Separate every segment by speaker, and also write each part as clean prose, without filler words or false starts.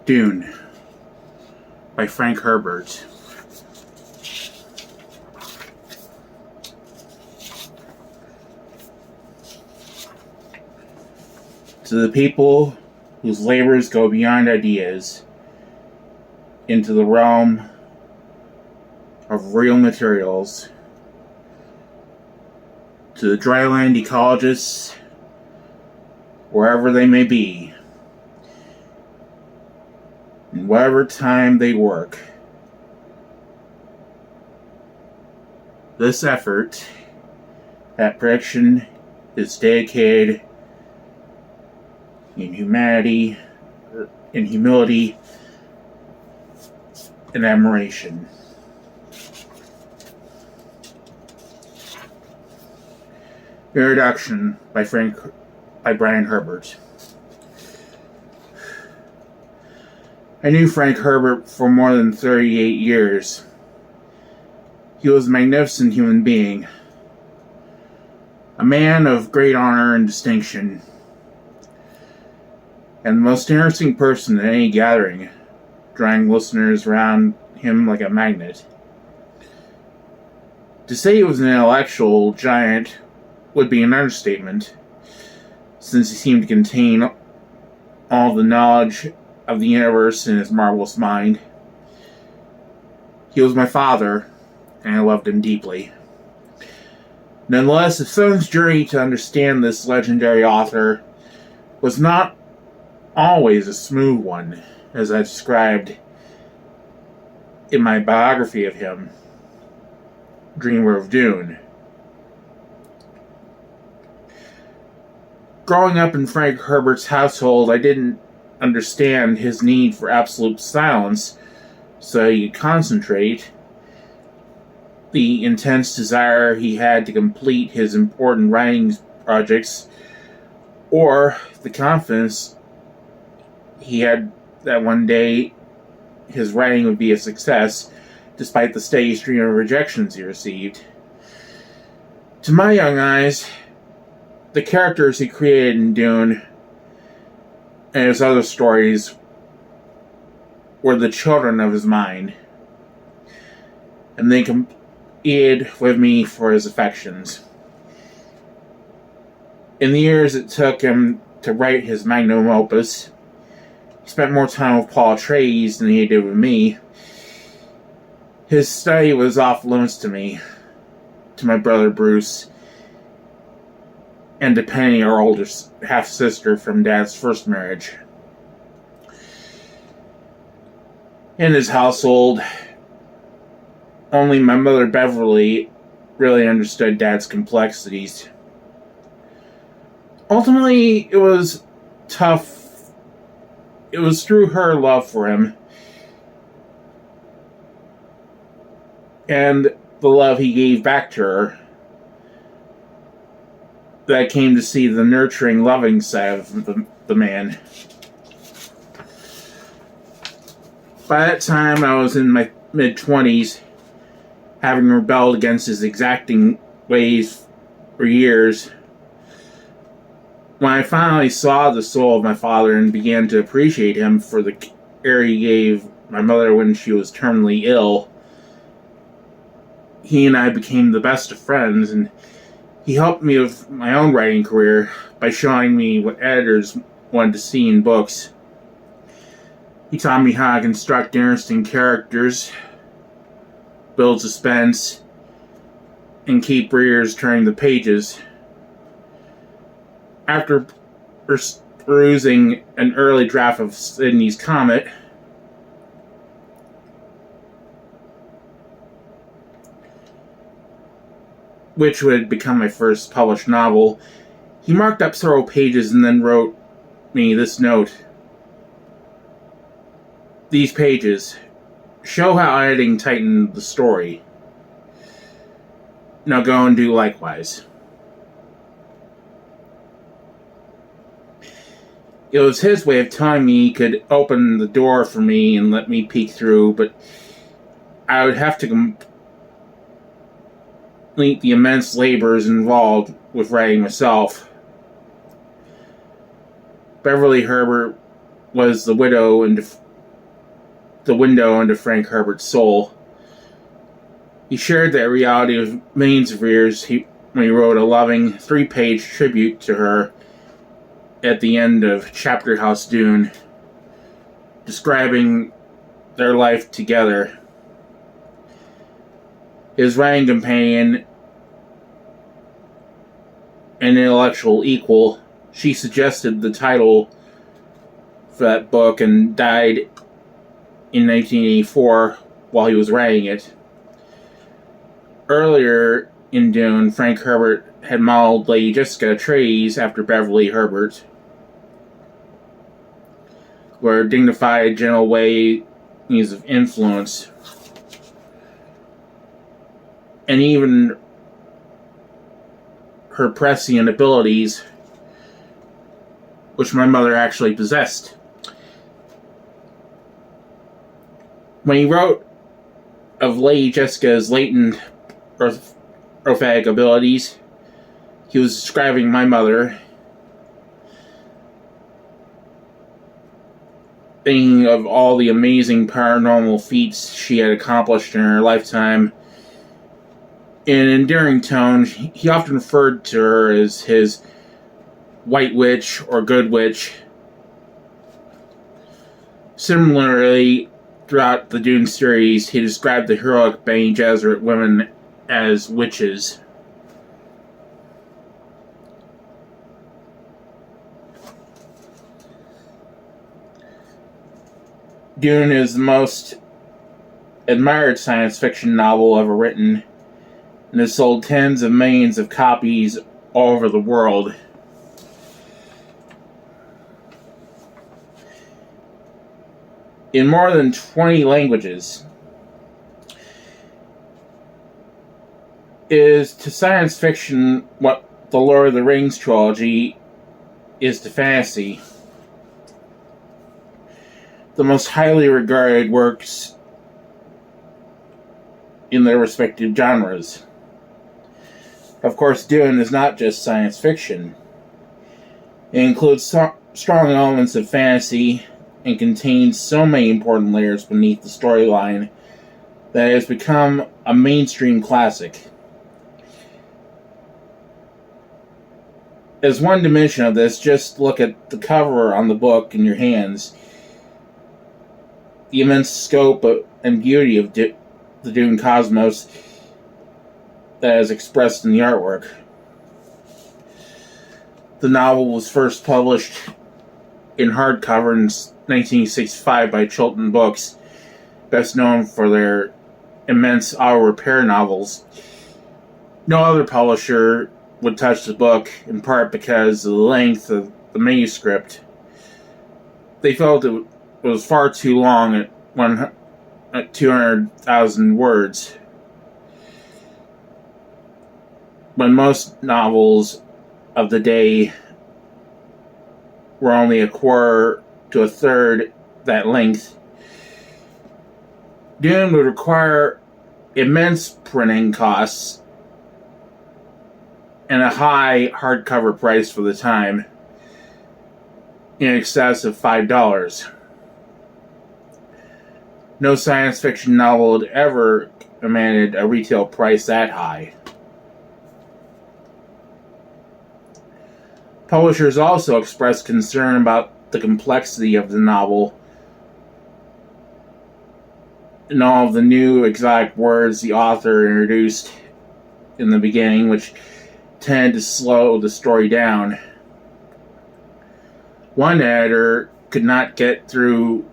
Speaker 1: Dune by Frank Herbert. To the people whose labors go beyond ideas into the realm of real materials, to the dryland ecologists, wherever they may be, in whatever time they work, this effort, that prediction, is dedicated in humanity, in humility, and admiration. Introduction by Brian Herbert. I knew Frank Herbert for more than 38 years. He was a magnificent human being, a man of great honor and distinction, and the most interesting person at any gathering, drawing listeners around him like a magnet. To say he was an intellectual giant would be an understatement, since he seemed to contain all the knowledge of the universe in his marvelous mind. He was my father, and I loved him deeply. Nonetheless, the son's journey to understand this legendary author was not always a smooth one, as I described in my biography of him, Dreamer of Dune. Growing up in Frank Herbert's household, I didn't understand his need for absolute silence so he could concentrate, the intense desire he had to complete his important writing projects, or the confidence he had that one day his writing would be a success, despite the steady stream of rejections he received. To my young eyes, the characters he created in Dune and his other stories were the children of his mind, and they competed with me for his affections. In the years it took him to write his magnum opus, he spent more time with Paul Atreides than he did with me. His study was off limits to me, to my brother Bruce, and to Penny, our older half-sister from Dad's first marriage. In his household, only my mother Beverly really understood Dad's complexities. Ultimately, it was tough. It was through her love for him and the love he gave back to her that I came to see the nurturing, loving side of the man. By that time, I was in my mid-20s, having rebelled against his exacting ways for years. When I finally saw the soul of my father and began to appreciate him for the care he gave my mother when she was terminally ill, he and I became the best of friends, and he helped me with my own writing career by showing me what editors wanted to see in books. He taught me how to construct interesting characters, build suspense, and keep readers turning the pages. After perusing an early draft of Sidney's Comet, which would become my first published novel, he marked up several pages and then wrote me this note. These pages show how editing tightened the story. Now go and do likewise. It was his way of telling me he could open the door for me and let me peek through, but I would have to complete the immense labors involved with writing myself. Beverly Herbert was the widow and the window into Frank Herbert's soul. He shared that reality with millions of readers when he wrote a loving 3-page tribute to her at the end of Chapter House Dune, describing their life together. His writing companion and intellectual equal, she suggested the title for that book and died in 1984 while he was writing it. Earlier in Dune, Frank Herbert had modeled Lady Jessica Atreides after Beverly Herbert, where dignified, gentle ways of influence, and even her prescient abilities, which my mother actually possessed. When he wrote of Lady Jessica's latent prophetic abilities, he was describing my mother, thinking of all the amazing paranormal feats she had accomplished in her lifetime. In an endearing tone, he often referred to her as his White Witch or Good Witch. Similarly, throughout the Dune series, he described the heroic Bene Gesserit women as witches. Dune is the most admired science fiction novel ever written, and has sold tens of millions of copies all over the world. In more than 20 languages. It is to science fiction what the Lord of the Rings trilogy is to fantasy. The most highly regarded works in their respective genres. Of course, Dune is not just science fiction. It includes strong elements of fantasy and contains so many important layers beneath the storyline that it has become a mainstream classic. As one dimension of this, just look at the cover on the book in your hands. The immense scope and beauty of the Dune cosmos that is expressed in the artwork. The novel was first published in hardcover in 1965 by Chilton Books, best known for their immense auto repair novels. No other publisher would touch the book, in part because of the length of the manuscript. They felt it was far too long at 200,000 words. When most novels of the day were only a quarter to a third that length, Dune would require immense printing costs and a high hardcover price for the time, in excess of $5. No science fiction novel had ever commanded a retail price that high. Publishers also expressed concern about the complexity of the novel and all of the new exotic words the author introduced in the beginning, which tended to slow the story down. One editor could not get through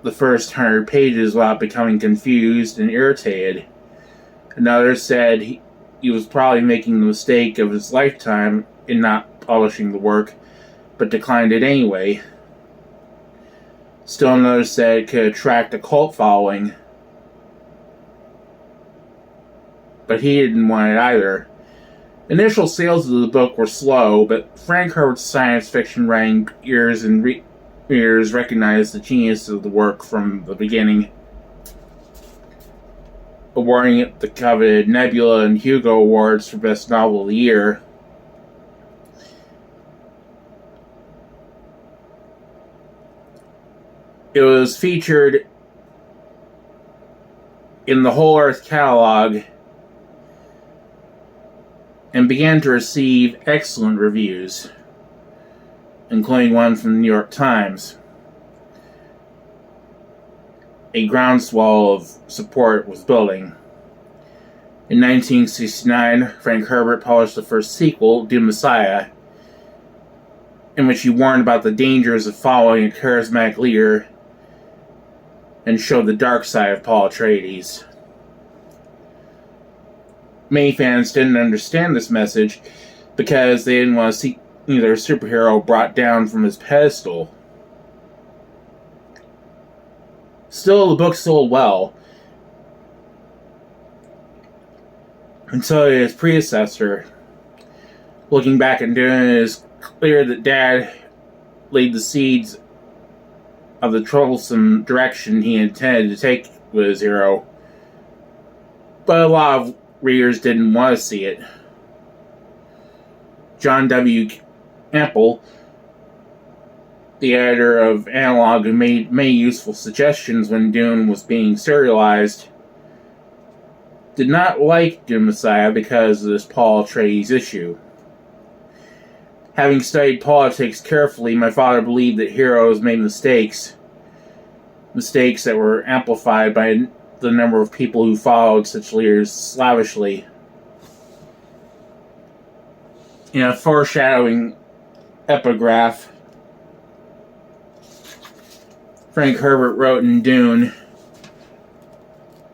Speaker 1: the first 100 pages without becoming confused and irritated. Another said he was probably making the mistake of his lifetime in not publishing the work, but declined it anyway. Still another said it could attract a cult following, but he didn't want it either. Initial sales of the book were slow, but Frank Herbert's science fiction writing ears and readers recognized the genius of the work from the beginning, awarding it the coveted Nebula and Hugo Awards for Best Novel of the Year. It was featured in the Whole Earth catalog and began to receive excellent reviews, including one from the New York Times. A groundswell of support was building. In 1969, Frank Herbert published the first sequel, Dune Messiah, in which he warned about the dangers of following a charismatic leader and showed the dark side of Paul Atreides. Many fans didn't understand this message because they didn't want to see their superhero brought down from his pedestal. Still, the book sold well, and so did his predecessor. Looking back and doing it, is clear that Dad laid the seeds of the troublesome direction he intended to take with his hero. But a lot of readers didn't want to see it. John W. Campbell, the editor of Analog, who made many useful suggestions when Dune was being serialized, did not like Dune Messiah because of this Paul Atreides issue. Having studied politics carefully, my father believed that heroes made mistakes that were amplified by the number of people who followed such leaders slavishly. In a foreshadowing epigraph, Frank Herbert wrote in Dune,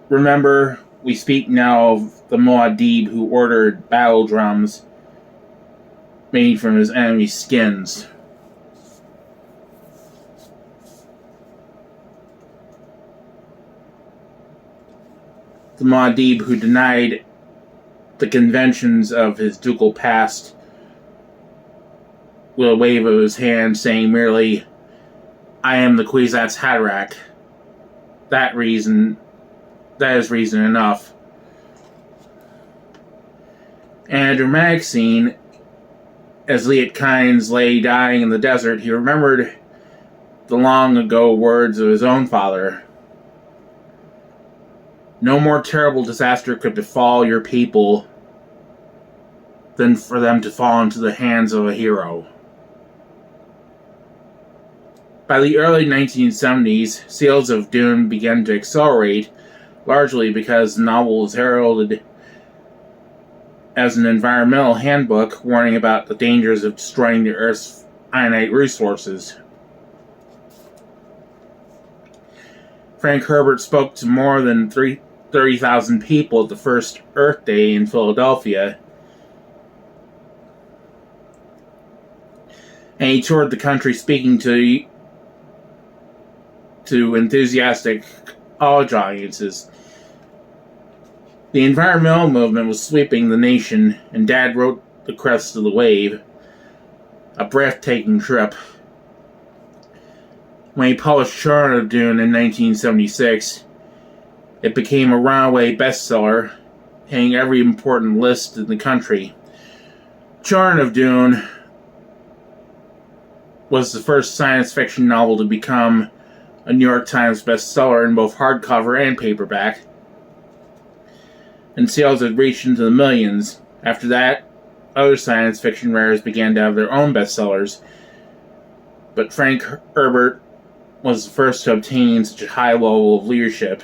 Speaker 1: "Remember, we speak now of the Muad'Dib who ordered battle drums made from his enemy's skins." The Muad'Dib who denied the conventions of his ducal past with a wave of his hand, saying merely, "I am the Kwisatz Haderach." That is reason enough. And a dramatic scene, as Liet Kynes lay dying in the desert, he remembered the long ago words of his own father. "No more terrible disaster could befall your people than for them to fall into the hands of a hero." By the early 1970s, sales of Dune began to accelerate, largely because the novel was heralded as an environmental handbook warning about the dangers of destroying the Earth's finite resources. Frank Herbert spoke to more than 30,000 people at the first Earth Day in Philadelphia, and he toured the country speaking to enthusiastic college audiences. The environmental movement was sweeping the nation, and Dad wrote The Crest of the Wave, a breathtaking trip. When he published Children of Dune in 1976, it became a runaway bestseller, hitting every important list in the country. Children of Dune was the first science fiction novel to become a New York Times bestseller in both hardcover and paperback, and sales had reached into the millions. After that, other science fiction writers began to have their own bestsellers, but Frank Herbert was the first to obtain such a high level of leadership.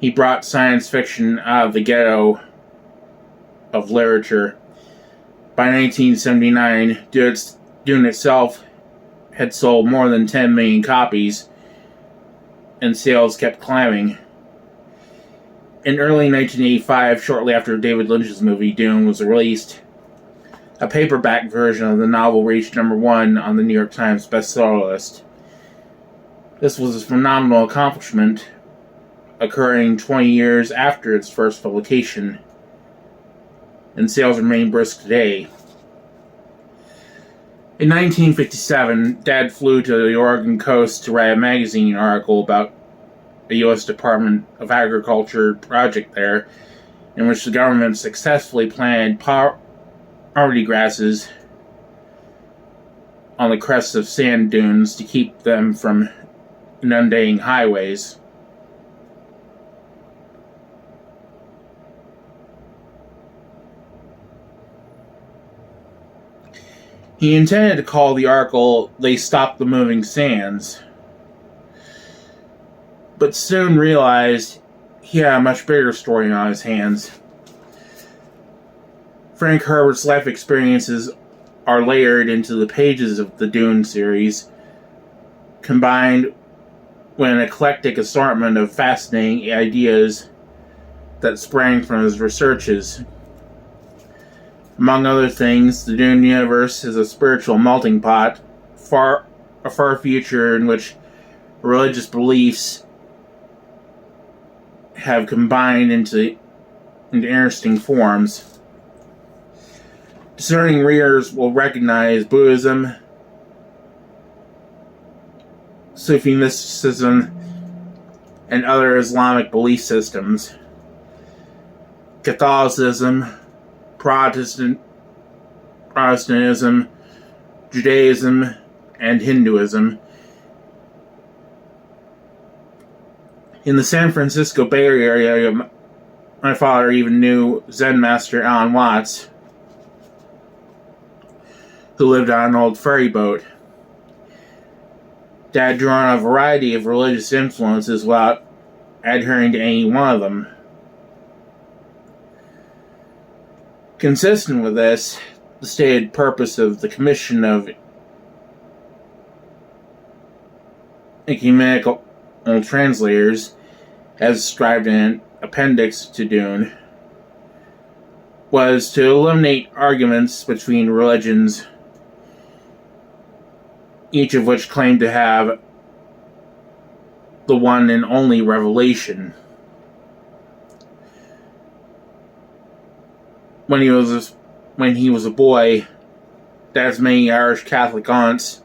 Speaker 1: He brought science fiction out of the ghetto of literature. By 1979, Dune itself had sold more than 10 million copies, and sales kept climbing. In early 1985, shortly after David Lynch's movie Dune was released, a paperback version of the novel reached number 1 on the New York Times bestseller list. This was a phenomenal accomplishment, occurring 20 years after its first publication, and sales remain brisk today. In 1957, Dad flew to the Oregon coast to write a magazine article about a U.S. Department of Agriculture project there, in which the government successfully planted poverty grasses on the crests of sand dunes to keep them from and undying highways. He intended to call the article "They Stopped the Moving Sands," but soon realized he had a much bigger story on his hands. Frank Herbert's life experiences are layered into the pages of the Dune series, combined with an eclectic assortment of fascinating ideas that sprang from his researches. Among other things, the Dune universe is a spiritual melting pot, a far future in which religious beliefs have combined into interesting forms. Discerning readers will recognize Buddhism, Sufi mysticism, and other Islamic belief systems, Catholicism, Protestantism, Judaism, and Hinduism. In the San Francisco Bay Area, my father even knew Zen master Alan Watts, who lived on an old ferry boat. Dad drew on a variety of religious influences without adhering to any one of them. Consistent with this, the stated purpose of the Commission of Ecumenical Translators, as described in an appendix to Dune, was to eliminate arguments between religions, each of which claimed to have the one and only revelation. When he was a boy, Dad's many Irish Catholic aunts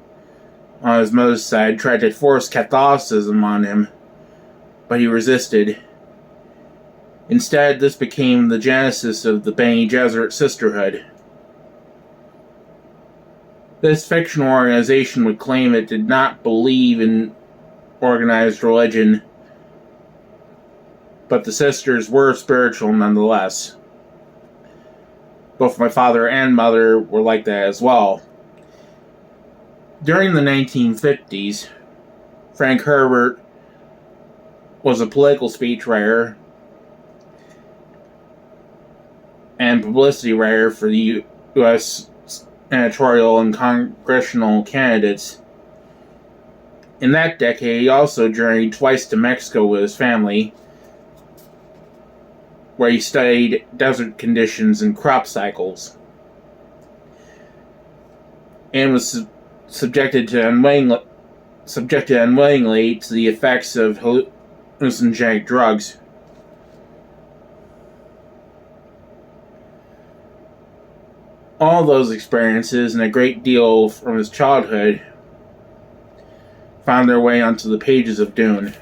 Speaker 1: on his mother's side tried to force Catholicism on him, but he resisted. Instead, this became the genesis of the Bene Gesserit Sisterhood. This fictional organization would claim it did not believe in organized religion, but the sisters were spiritual nonetheless. Both my father and mother were like that as well. During the 1950s, Frank Herbert was a political speechwriter and publicity writer for the U.S. senatorial and congressional candidates. In that decade, he also journeyed twice to Mexico with his family, where he studied desert conditions and crop cycles, and was subjected unwillingly to the effects of hallucinogenic drugs. All those experiences and a great deal from his childhood found their way onto the pages of Dune.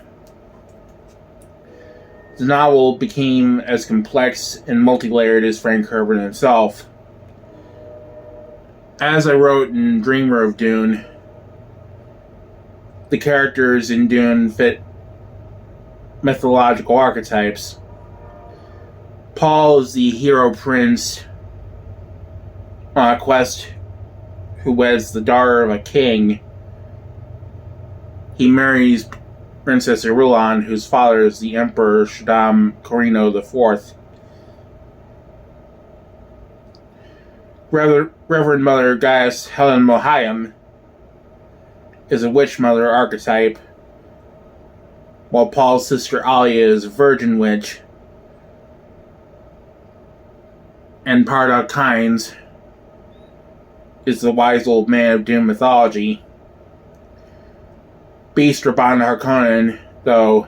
Speaker 1: The novel became as complex and multi-layered as Frank Herbert himself. As I wrote in Dreamer of Dune, the characters in Dune fit mythological archetypes. Paul is the hero prince on a quest who weds the daughter of a king. He marries Princess Irulan, whose father is the Emperor Shaddam Corrino IV. Reverend Mother Gaius Helen Mohayim is a witch mother archetype, while Paul's sister Alia is a virgin witch, and Pardot Kynes is the wise old man of Dune mythology. Beast Rabban Harkonnen, though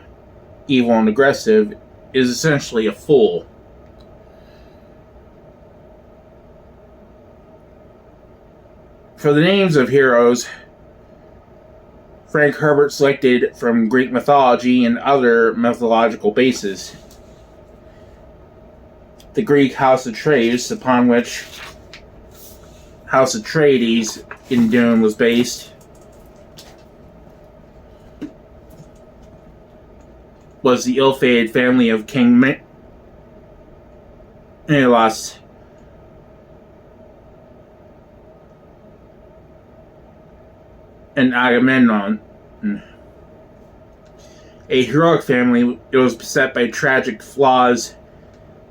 Speaker 1: evil and aggressive, is essentially a fool. For the names of heroes, Frank Herbert selected from Greek mythology and other mythological bases. The Greek House Atreides, upon which House Atreides in Dune was based, was the ill-fated family of King Menelaus, and Agamemnon. A heroic family, it was beset by tragic flaws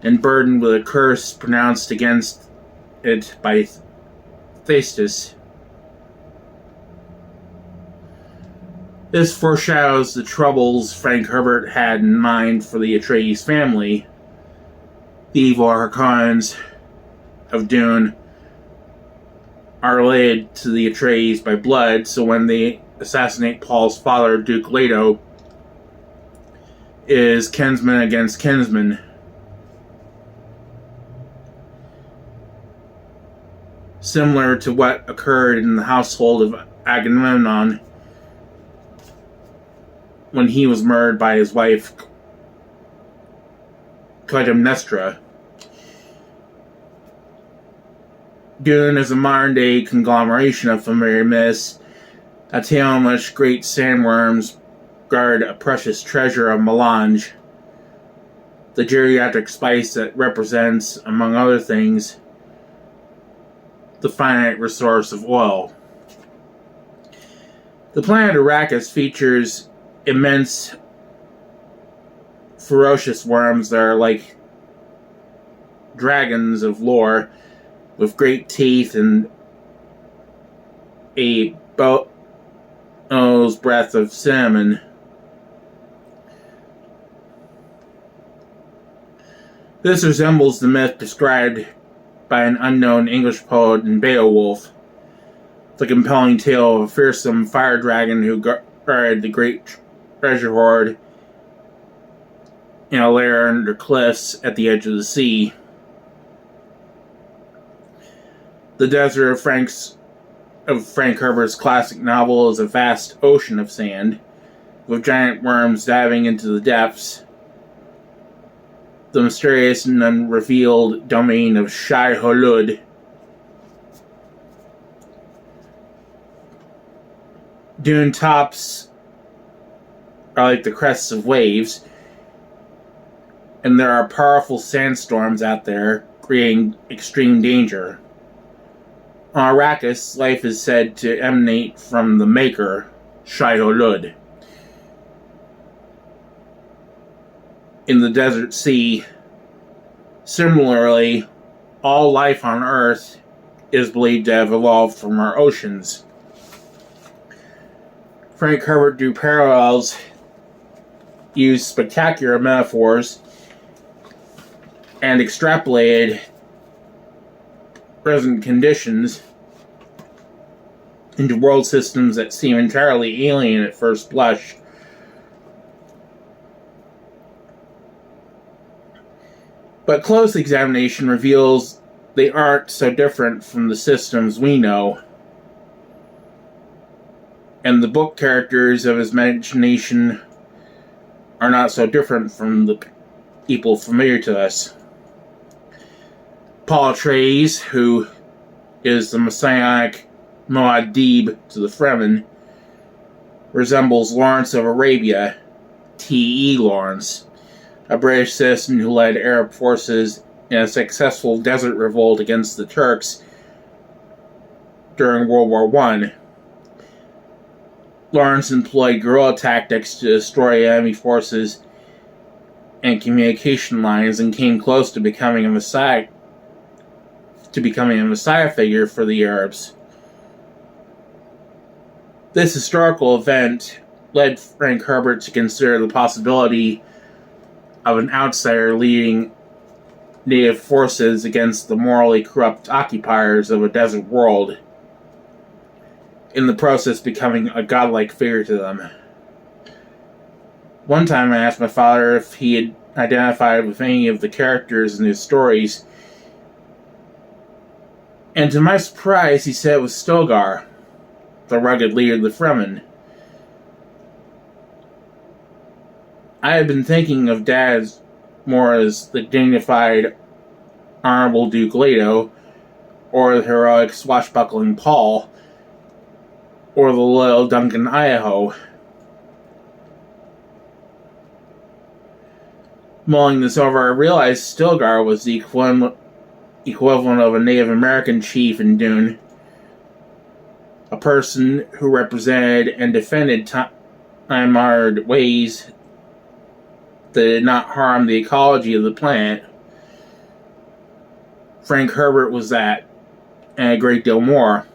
Speaker 1: and burdened with a curse pronounced against it by Thyestes. This foreshadows the troubles Frank Herbert had in mind for the Atreides family. The evil Harkonnens of Dune are related to the Atreides by blood, so when they assassinate Paul's father, Duke Leto, is kinsman against kinsman. Similar to what occurred in the household of Agamemnon when he was murdered by his wife Clytemnestra. Dune is a modern-day conglomeration of familiar myths, a tale in which great sandworms guard a precious treasure of melange, the geriatric spice that represents, among other things, the finite resource of oil. The planet Arrakis features immense, ferocious worms that are like dragons of lore, with great teeth and a bow's breadth of cinnamon. This resembles the myth described by an unknown English poet in Beowulf, the compelling tale of a fearsome fire dragon who guarded the great treasure hoard in a lair under cliffs at the edge of the sea. The desert of Frank Herbert's classic novel is a vast ocean of sand, with giant worms diving into the depths. The mysterious and unrevealed domain of Shai-Hulud. Dune tops are like the crests of waves, and there are powerful sandstorms out there, creating extreme danger. On Arrakis, life is said to emanate from the Maker, Shai-Hulud. In the desert sea, similarly, all life on Earth is believed to have evolved from our oceans. Frank Herbert drew parallels, used spectacular metaphors, and extrapolated present conditions into world systems that seem entirely alien at first blush. But close examination reveals they aren't so different from the systems we know. And the book characters of his imagination are not so different from the people familiar to us. Paul Atreides, who is the messianic Muad'Dib to the Fremen, resembles Lawrence of Arabia, T.E. Lawrence, a British citizen who led Arab forces in a successful desert revolt against the Turks during World War I. Lawrence employed guerrilla tactics to destroy enemy forces and communication lines and came close to becoming a messiah figure for the Arabs. This historical event led Frank Herbert to consider the possibility of an outsider leading native forces against the morally corrupt occupiers of a desert world, in the process becoming a godlike figure to them. One time I asked my father if he had identified with any of the characters in his stories, and to my surprise he said it was Stilgar, the rugged leader of the Fremen. I had been thinking of Dad more as the dignified, honorable Duke Leto, or the heroic swashbuckling Paul, or the loyal Duncan Idaho. Mulling this over, I realized Stilgar was the equivalent of a Native American chief in Dune, a person who represented and defended time-honored ways that did not harm the ecology of the planet. Frank Herbert was that, and a great deal more.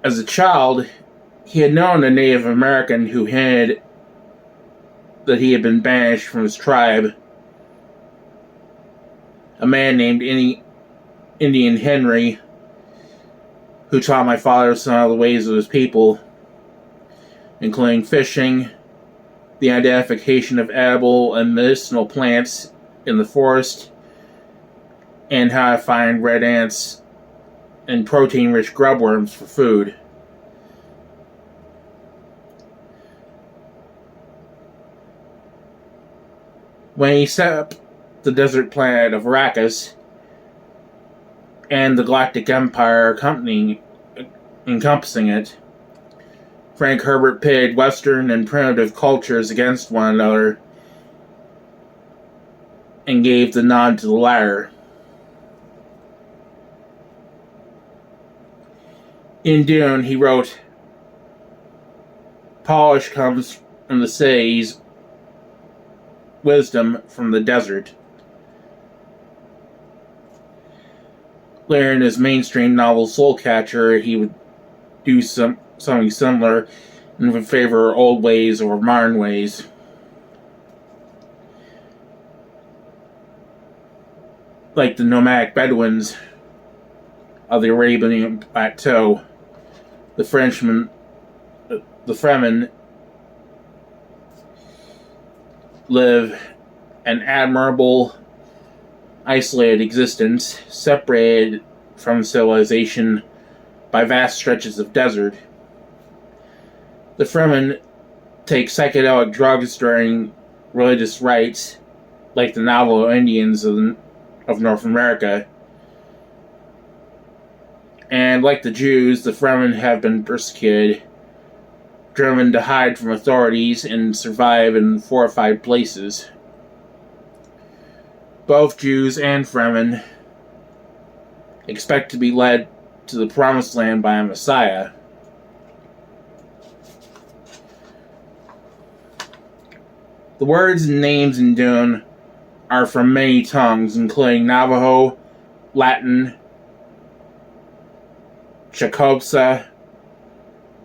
Speaker 1: As a child, he had known a Native American who hinted that he had been banished from his tribe, a man named Indian Henry, who taught my father some of the ways of his people, including fishing, the identification of edible and medicinal plants in the forest, and how to find red ants and protein-rich grubworms for food. When he set up the desert planet of Arrakis and the Galactic Empire encompassing it, Frank Herbert pitted Western and primitive cultures against one another and gave the nod to the latter. In Dune, he wrote, "Polish comes from the cities, wisdom from the desert." Later in his mainstream novel Soulcatcher, he would do something similar and would favor old ways over modern ways. Like the nomadic Bedouins of the Arabian Plateau, the Fremen live an admirable, isolated existence, separated from civilization by vast stretches of desert. The Fremen take psychedelic drugs during religious rites, like the Navajo Indians of North America. And like the Jews, the Fremen have been persecuted, driven to hide from authorities, and survive in fortified places. Both Jews and Fremen expect to be led to the Promised Land by a Messiah. The words and names in Dune are from many tongues, including Navajo, Latin, Chicopsa,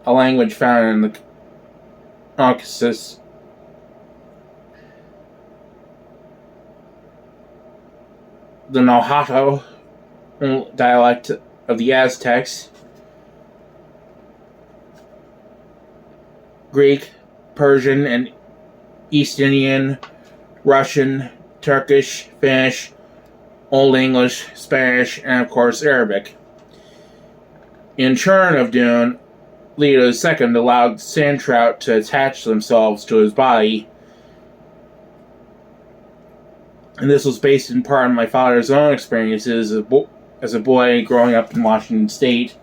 Speaker 1: a language found in the Caucasus, the Nahuatl dialect of the Aztecs, Greek, Persian, and East Indian, Russian, Turkish, Finnish, Old English, Spanish, and of course Arabic. In Churn of Dune, Leto II allowed sand trout to attach themselves to his body, and this was based in part on my father's own experiences as a boy growing up in Washington State,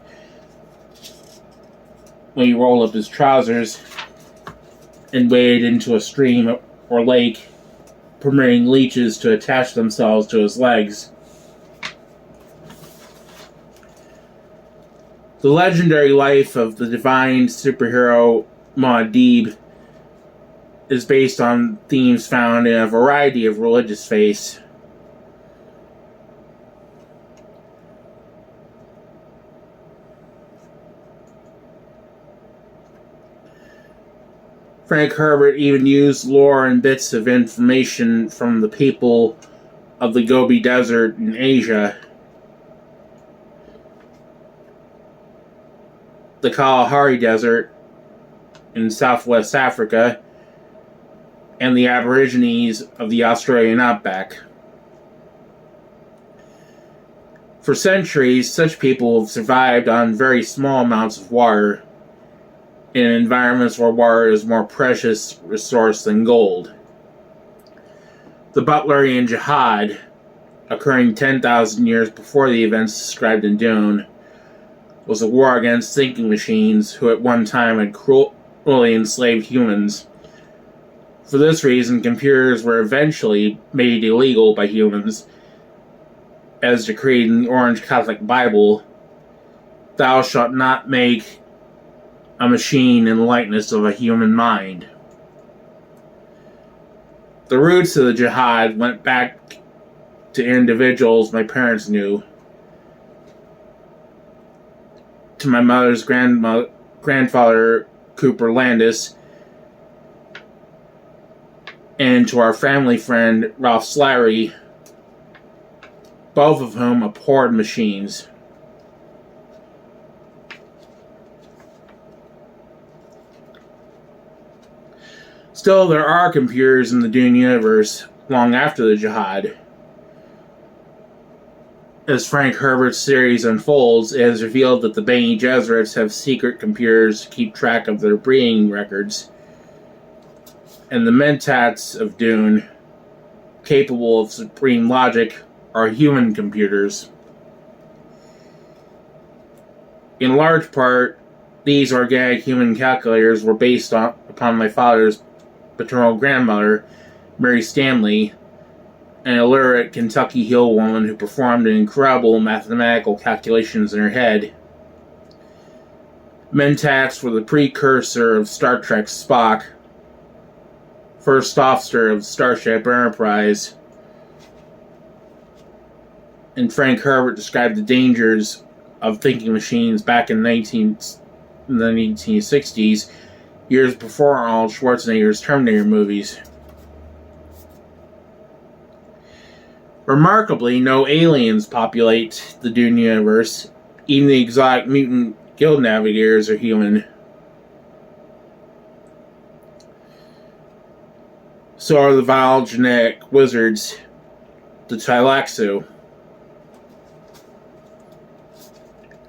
Speaker 1: when he rolled up his trousers and waded into a stream or lake, permitting leeches to attach themselves to his legs. The legendary life of the divine superhero Muad'Dib is based on themes found in a variety of religious faiths. Frank Herbert even used lore and bits of information from the people of the Gobi Desert in Asia, the Kalahari Desert in southwest Africa, and the Aborigines of the Australian outback. For centuries, such people have survived on very small amounts of water, in environments where water is a more precious resource than gold. The Butlerian Jihad, occurring 10,000 years before the events described in Dune, was a war against thinking machines who at one time had cruelly enslaved humans. For this reason, computers were eventually made illegal by humans, as decreed in the Orange Catholic Bible, "Thou shalt not make a machine in the likeness of a human mind." The roots of the jihad went back to individuals my parents knew, to my mother's grandfather, Cooper Landis, and to our family friend, Ralph Slattery, both of whom abhorred machines. Still, there are computers in the Dune universe long after the jihad. As Frank Herbert's series unfolds, it is revealed that the Bene Gesserits have secret computers to keep track of their breeding records, and the Mentats of Dune, capable of supreme logic, are human computers. In large part, these organic human calculators were based upon my father's paternal grandmother, Mary Stanley, an illiterate Kentucky Hill woman who performed incredible mathematical calculations in her head. Mentats were the precursor of Star Trek's Spock, first officer of Starship Enterprise, and Frank Herbert described the dangers of thinking machines back in the 1960s, years before Arnold Schwarzenegger's Terminator movies. Remarkably, no aliens populate the Dune universe. Even the exotic mutant guild navigators are human. So are the vile genetic wizards, the Tleilaxu,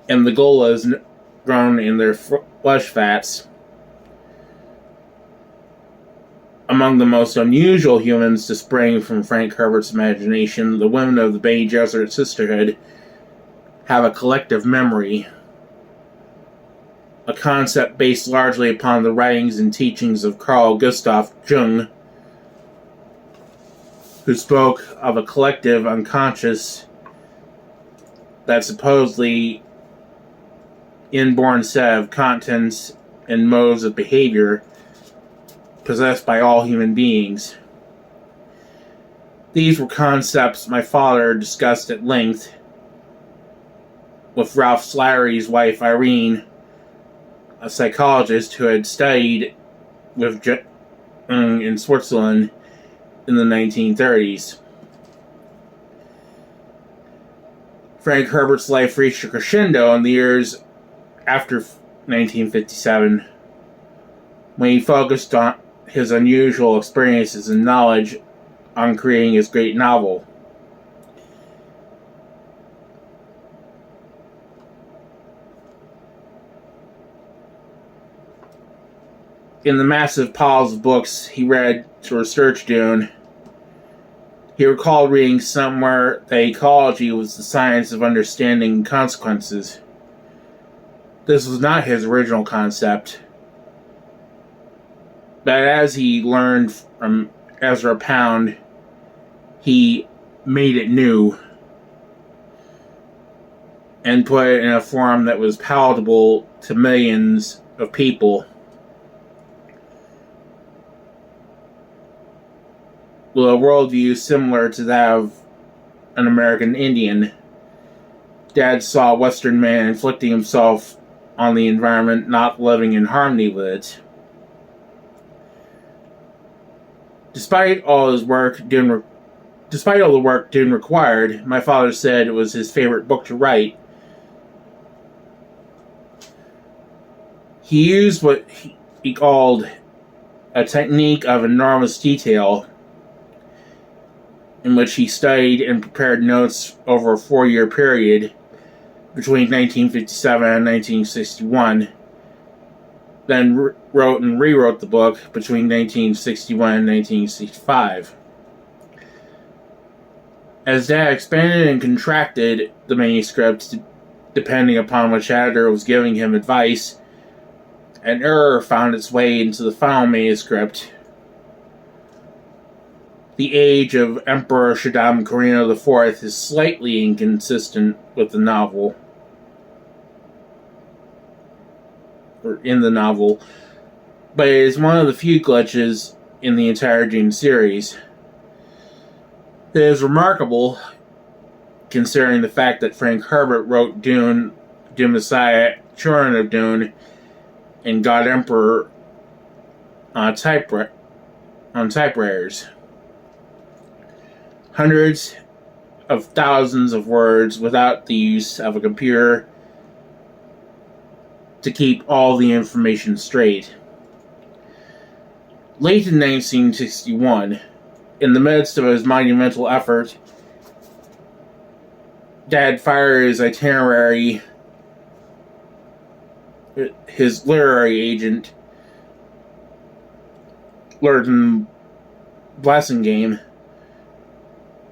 Speaker 1: and the Golas grown in their flesh fats. Among the most unusual humans to spring from Frank Herbert's imagination, the women of the Bene Gesserit Sisterhood have a collective memory, a concept based largely upon the writings and teachings of Carl Gustav Jung, who spoke of a collective unconscious that supposedly inborn set of contents and modes of behavior possessed by all human beings. These were concepts my father discussed at length with Ralph Slattery's wife Irene, a psychologist who had studied with Jung in Switzerland in the 1930s. Frank Herbert's life reached a crescendo in the years after 1957, when he focused on his unusual experiences and knowledge on creating his great novel. In the massive piles of books he read to research Dune, he recalled reading somewhere that ecology was the science of understanding consequences. This was not his original concept, but as he learned from Ezra Pound, he made it new and put it in a form that was palatable to millions of people. With a worldview similar to that of an American Indian, Dad saw a Western man inflicting himself on the environment, not living in harmony with it. Despite all the work Dune required, my father said it was his favorite book to write. He used what he called a technique of enormous detail, in which he studied and prepared notes over a 4-year period between 1957 and 1961, then wrote and rewrote the book between 1961 and 1965. As Dad expanded and contracted the manuscript, depending upon which editor was giving him advice, an error found its way into the final manuscript, the age of Emperor Shaddam Corino IV is slightly inconsistent with the novel, or in the novel, but it is one of the few glitches in the entire Dune series. It is remarkable, considering the fact that Frank Herbert wrote Dune, Dune Messiah, Children of Dune, and God Emperor on typewriters. Hundreds of thousands of words without the use of a computer to keep all the information straight. Late in 1961, in the midst of his monumental effort, Dad fired his itinerary, his literary agent, Lurton Blessingame,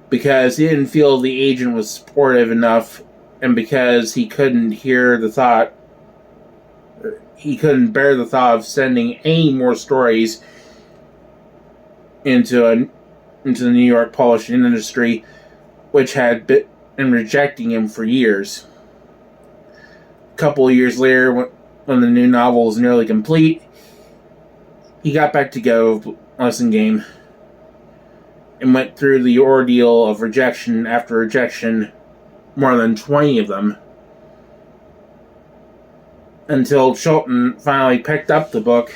Speaker 1: because he didn't feel the agent was supportive enough, and because he couldn't bear the thought of sending any more stories into the New York publishing industry, which had been rejecting him for years. A couple of years later, when the new novel was nearly complete, he got back together with Blessingame and went through the ordeal of rejection after rejection, more than 20 of them, until Chilton finally picked up the book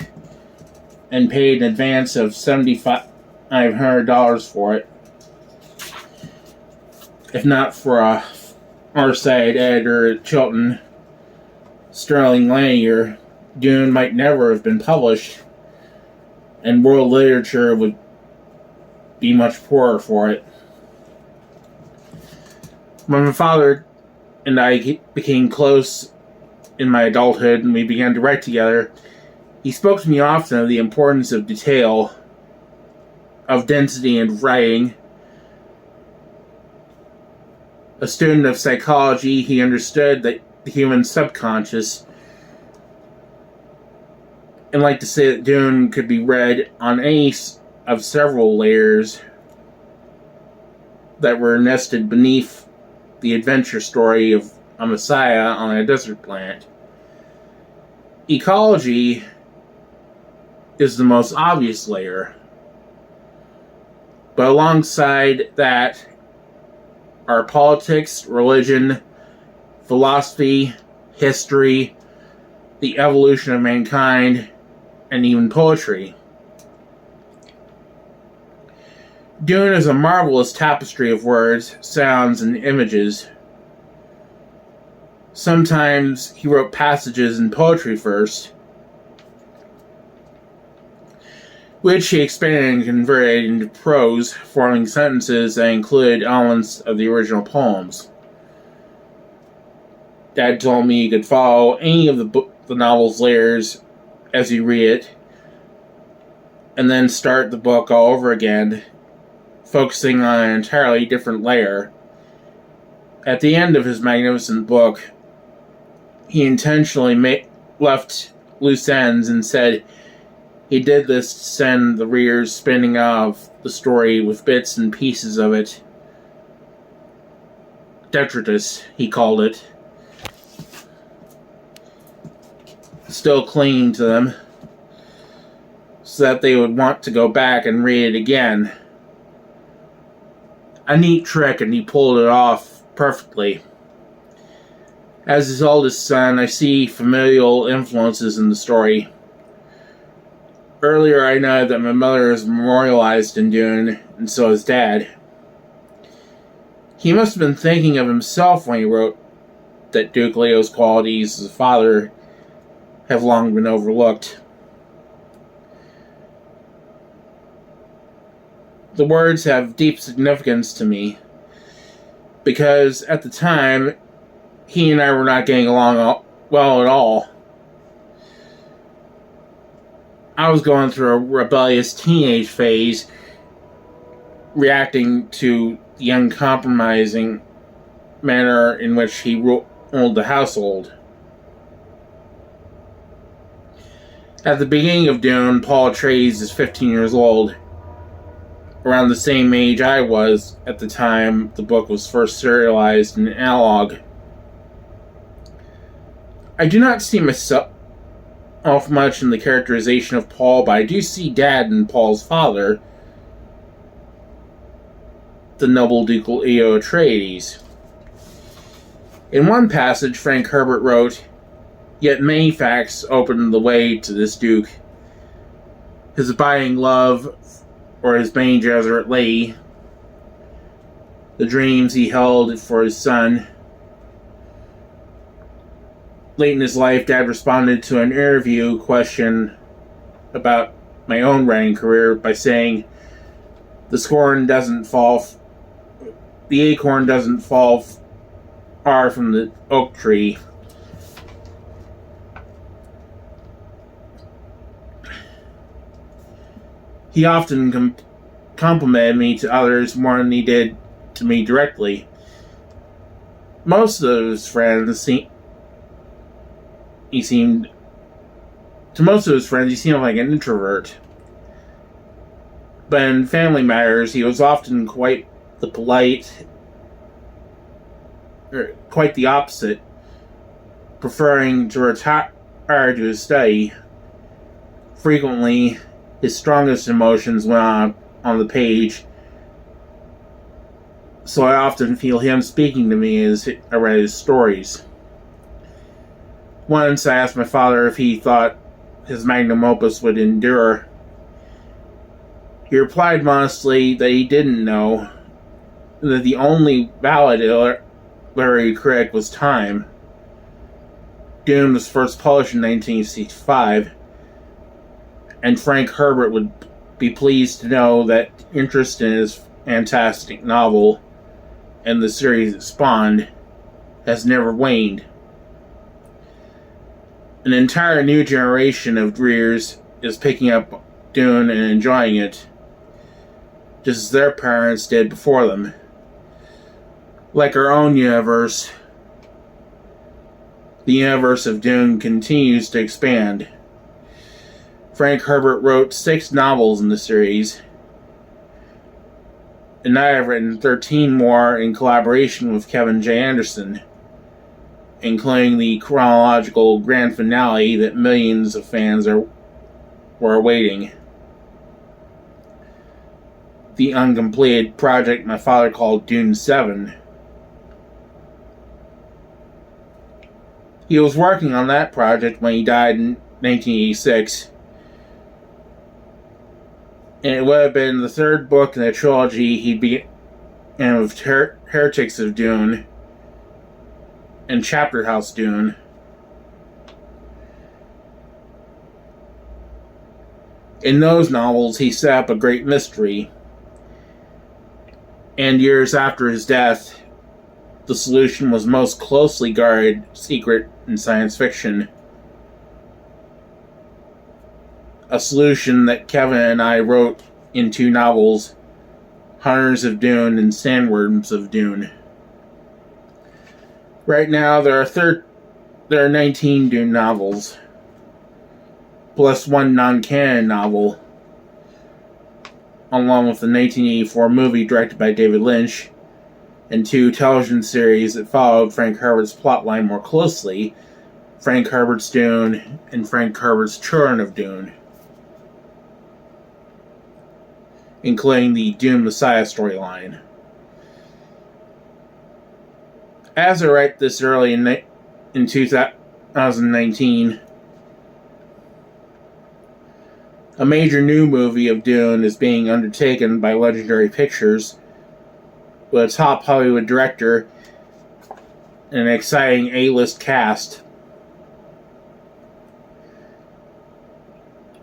Speaker 1: and paid an advance of $7,500 for it. If not for our side editor at Chilton, Sterling Lanier, Dune might never have been published, and world literature would be much poorer for it. When my father and I became close in my adulthood and we began to write together, he spoke to me often of the importance of detail, of density in writing. A student of psychology, he understood that the human subconscious, and liked to say that Dune could be read on any of several layers that were nested beneath the adventure story of a messiah on a desert planet. Ecology is the most obvious layer, but alongside that are politics, religion, philosophy, history, the evolution of mankind, and even poetry. Dune is a marvelous tapestry of words, sounds, and images. Sometimes he wrote passages in poetry first, which he expanded and converted into prose, forming sentences that included elements of the original poems. Dad told me you could follow any of the novel's layers as you read it, and then start the book all over again, focusing on an entirely different layer. At the end of his magnificent book, he intentionally left loose ends and said he did this to send the readers spinning off the story with bits and pieces of it. Detritus, he called it. Still clinging to them, so that they would want to go back and read it again. A neat trick, and he pulled it off perfectly. As his oldest son, I see familial influences in the story. Earlier, I know that my mother is memorialized in Dune, and so is Dad. He must have been thinking of himself when he wrote that Duke Leo's qualities as a father have long been overlooked. The words have deep significance to me, because at the time, he and I were not getting along well at all. I was going through a rebellious teenage phase, reacting to the uncompromising manner in which he ruled the household. At the beginning of Dune, Paul Atreides is 15 years old. around the same age I was at the time the book was first serialized in analog. I do not see myself much in the characterization of Paul, but I do see Dad in Paul's father, the noble ducal Eo Atreides. In one passage, Frank Herbert wrote, "Yet many facts open the way to this duke. His abiding love for his Bene Gesserit lady, the dreams he held for his son." Late in his life, Dad responded to an interview question about my own writing career by saying, the acorn doesn't fall far from the oak tree. He often complimented me to others more than he did to me directly. Most of his friends seemed like an introvert. But in family matters, he was often quite the opposite, preferring to retire to his study. Frequently, his strongest emotions went on the page, so I often feel him speaking to me as I read his stories. Once I asked my father if he thought his magnum opus would endure. He replied modestly that he didn't know, that the only valid literary critic was time. Dune was first published in 1965, and Frank Herbert would be pleased to know that interest in his fantastic novel and the series it spawned has never waned. An entire new generation of readers is picking up Dune and enjoying it, just as their parents did before them. Like our own universe, the universe of Dune continues to expand. Frank Herbert wrote 6 novels in the series, and I have written 13 more in collaboration with Kevin J. Anderson, including the chronological grand finale that millions of fans were awaiting. The uncompleted project my father called Dune 7. He was working on that project when he died in 1986, and it would have been the 3rd book in the trilogy he'd began with Heretics of Dune and Chapter House Dune. In those novels, he set up a great mystery, and years after his death, the solution was most closely guarded secret in science fiction. A solution that Kevin and I wrote in 2 novels, Hunters of Dune and Sandworms of Dune. Right now, there are 19 Dune novels, plus 1 non-canon novel, along with the 1984 movie directed by David Lynch, and 2 television series that followed Frank Herbert's plotline more closely, Frank Herbert's Dune and Frank Herbert's Children of Dune, including the Dune Messiah storyline. As I write this early in 2019, a major new movie of Dune is being undertaken by Legendary Pictures, with a top Hollywood director and an exciting A-list cast.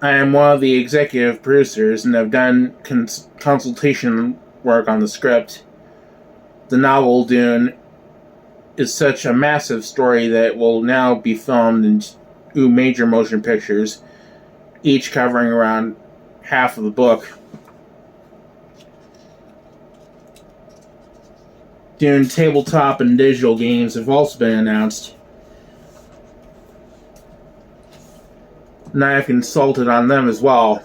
Speaker 1: I am one of the executive producers and have done consultation work on the script. The novel Dune is such a massive story that it will now be filmed in 2 major motion pictures, each covering around half of the book. Dune tabletop and digital games have also been announced, and I have consulted on them as well.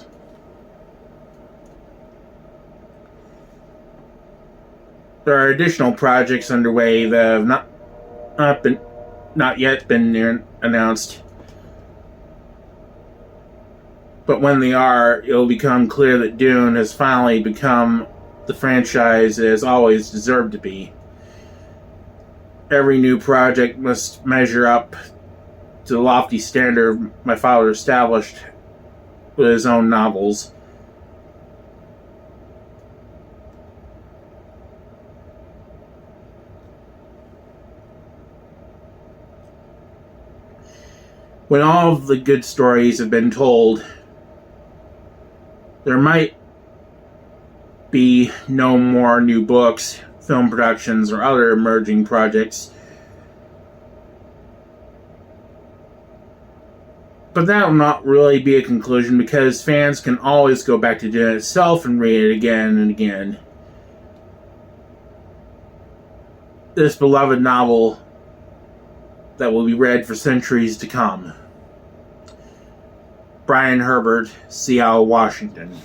Speaker 1: There are additional projects underway that have not yet been announced. But when they are, it will become clear that Dune has finally become the franchise it has always deserved to be. Every new project must measure up to the lofty standard my father established with his own novels. When all of the good stories have been told, there might be no more new books, film productions, or other emerging projects. But that will not really be a conclusion, because fans can always go back to Dune itself and read it again and again. This beloved novel that will be read for centuries to come. Brian Herbert, Seattle, Washington.